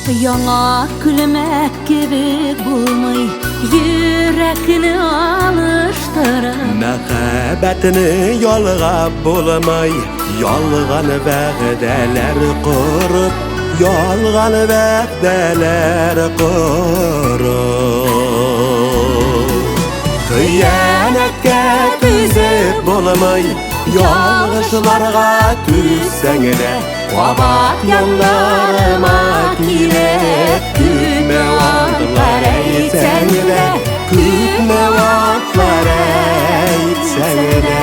Yana gülmek gibi bulmay yürekini alıştıran Mehabbetini yolga bulmay yolgan va'deler kurup yolgan va'deler kurup Hıyanetke tüzüp bulmay yolgışlarga tüsseng de Kabat yanlarıma kirep Küpme vantlar eytsen de Küpme vantlar eytsen de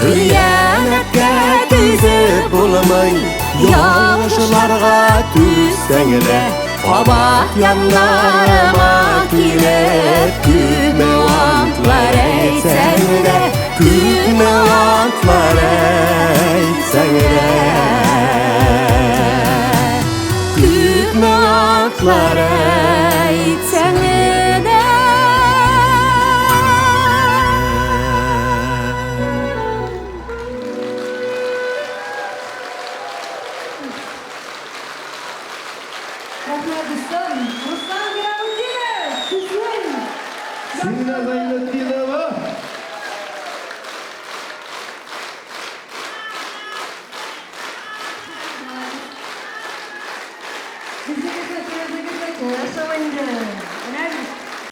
Hıyanetke tüzüp bulmay yolgışlarga tüsseng de Kabat yanlarıma kirep Küpme vantlar eytsen de Küpme vantlar eytsen de Küpme vantlar eytsen de Ruslan Gravudinov, sizin. Сильно Зайнутдинова. Bizi de yaşamayın. Önemli.